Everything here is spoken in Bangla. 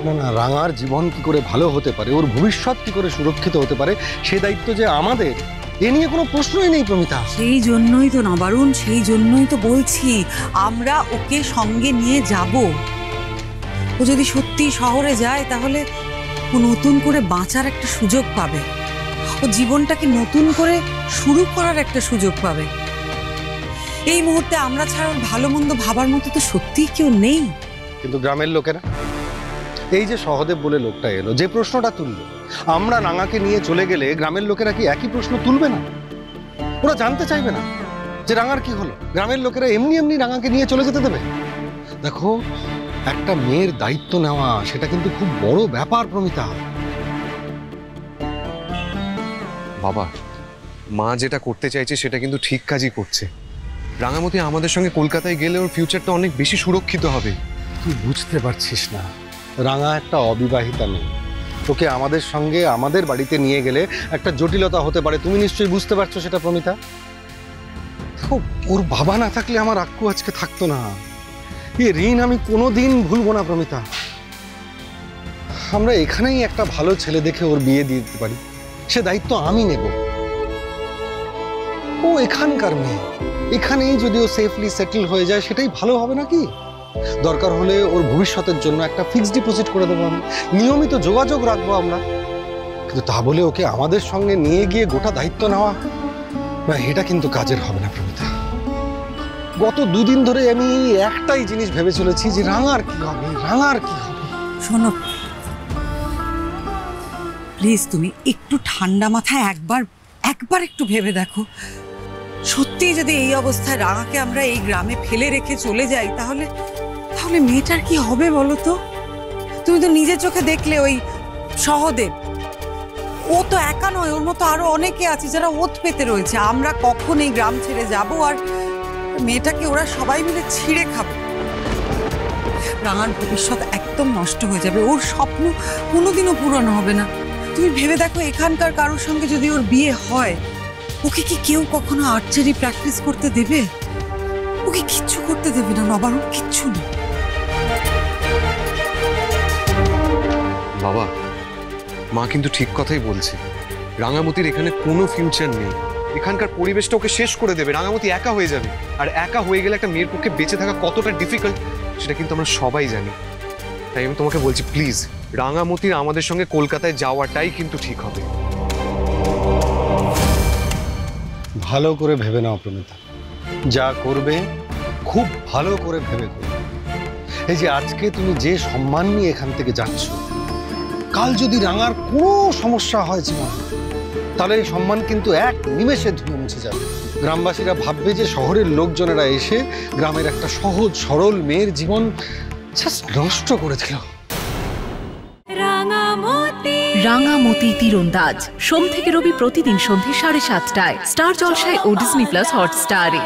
না না, রাঙার জীবন কি করে ভালো হতে পারে, ওর ভবিষ্যৎ কি করে সুরক্ষিত হতে পারে, সে দায়িত্ব যে আমাদের, এ নিয়ে কোনো প্রশ্নই নেই প্রমিতা। সেই জন্যই তো না বারুণ, সেই জন্যই তো বলছি আমরা ওকে সঙ্গে নিয়ে যাব। ও যদি সত্যি শহরে যায় তাহলে ও নতুন করে বাঁচার একটা সুযোগ পাবে, ও জীবনটাকে নতুন করে শুরু করার একটা সুযোগ পাবে। এই মুহূর্তে আমরা ছাড়া ওর ভালো মন্দ ভাবার মতো তো সত্যিই কেউ নেই। কিন্তু গ্রামের লোকেরা, এই যে সহদেব বলে লোকটা এলো, যে প্রশ্নটা তুললো, আমরা রাঙাকে নিয়ে চলে গেলে গ্রামের লোকেরা কি একই প্রশ্ন তুলবে না? ওরা জানতে চাইবে না যে রাঙার কি হলো? গ্রামের লোকেরা এমনি এমনি রাঙাকে নিয়ে চলে যেতে দেবে? দেখো, একটা মেয়ের দায়িত্ব নেওয়া সেটা কিন্তু খুব বড় ব্যাপার প্রমিতা। বাবা, মা যেটা করতে চাইছে সেটা কিন্তু ঠিক কাজই করছে। রাঙামতি আমাদের সঙ্গে কলকাতায় গেলে ওর ফিউচারটা অনেক বেশি সুরক্ষিত হবে। তুই বুঝতে পারছিস না, রাঙা একটা অবিবাহিতা মেয়ে, তোকে আমাদের সঙ্গে আমাদের বাড়িতে নিয়ে গেলে একটা জটিলতা হতে পারে। তুমি নিশ্চয়ই বুঝতে পারছো সেটা প্রমিতা। দেখো, ওর বাবা না থাকলে আমার আক্কু আজকে থাকতো না। এই ঋণ আমি কোনোদিন ভুলবো না প্রমিতা। আমরা এখানেই একটা ভালো ছেলে দেখে ওর বিয়ে দিয়ে দিতে পারি, সে দায়িত্ব আমি নেব। ও এখানকার মেয়ে, এখানেই যদি ও সেফলি সেটেল হয়ে যায় সেটাই ভালো হবে নাকি? দরকার হলে ওর ভবিষ্যতের জন্য একটা ফিক্সড ডিপোজিট করে দেবো আমি, নিয়মিত যোগাযোগ রাখবো আমরা। কিন্তু তা বলে ওকে আমাদের সঙ্গে নিয়ে গিয়ে গোটা দায়িত্ব নেওয়া না, এটা কিন্তু কাজের হবে না প্রমিতা। গত দুদিন ধরে আমি একটাই জিনিস ভেবে চলেছি যে রাঙার কি হবে, রাঙার কি হবে। শোনো প্লিজ, তুমি একটু ঠান্ডা মাথায় একবার একটু ভেবে দেখো। সত্যি যদি এই অবস্থায় রাঙাকে আমরা এই গ্রামে ফেলে রেখে চলে যাই তাহলে মেয়েটার কি হবে বলো তো? তুমি তো নিজের চোখে দেখলে ওই সহদেব, ও তো একা নয়, ওর মতো আরো অনেকে আছে যারা ওত পেতে রয়েছে। আমরা কখন এই গ্রাম ছেড়ে যাব আর মেয়েটাকে ওরা সবাই মিলে ছিঁড়ে খাবে। রাঙার ভবিষ্যৎ একদম নষ্ট হয়ে যাবে, ওর স্বপ্ন কোনোদিনও পূরণ হবে না। তুমি ভেবে দেখো, এখানকার কারোর সঙ্গে যদি ওর বিয়ে হয়, ওকে কি কেউ কখনো আর্চারি প্র্যাকটিস করতে দেবে? ওকে কিচ্ছু করতে দেবে না নবারুণ, কিচ্ছু না। বাবা, মা কিন্তু ঠিক কথাই বলছে। রাঙামতির এখানে কোনো ফিউচার নেই। এখানকার পরিবেশটা ওকে শেষ করে দেবে। রাঙামতি একা হয়ে যাবে, আর একা হয়ে গেলে একটা মেয়ের পক্ষে বেঁচে থাকা কতটা ডিফিকাল্ট সেটা কিন্তু আমরা সবাই জানি। তাই আমি তোমাকে বলছি, প্লিজ রাঙামতির আমাদের সঙ্গে কলকাতায় যাওয়াটাই কিন্তু ঠিক হবে। ভালো করে ভেবে নাও প্রমিতা, যা করবে খুব ভালো করে ভেবে করবে। এই যে আজকে তুমি যে সম্মান নিয়ে এখান থেকে যাচ্ছ, কাল যদি রাঙার কোনো সমস্যা হয় জীবন, তাহলে এই সম্মান কিন্তু এক নিমেষে ধুয়ে মুছে যাবে। গ্রামবাসীরা ভাববে যে শহরের লোকজনেরা এসে গ্রামের একটা সহজ সরল মেয়ের জীবন জাস্ট নষ্ট করে দিল। রাঙামতি তীরন্দাজ সোম থেকে রবি প্রতিদিন সন্ধ্যে 7:30টায় স্টার জলসায় ও ডিজনি প্লাস হটস্টারে।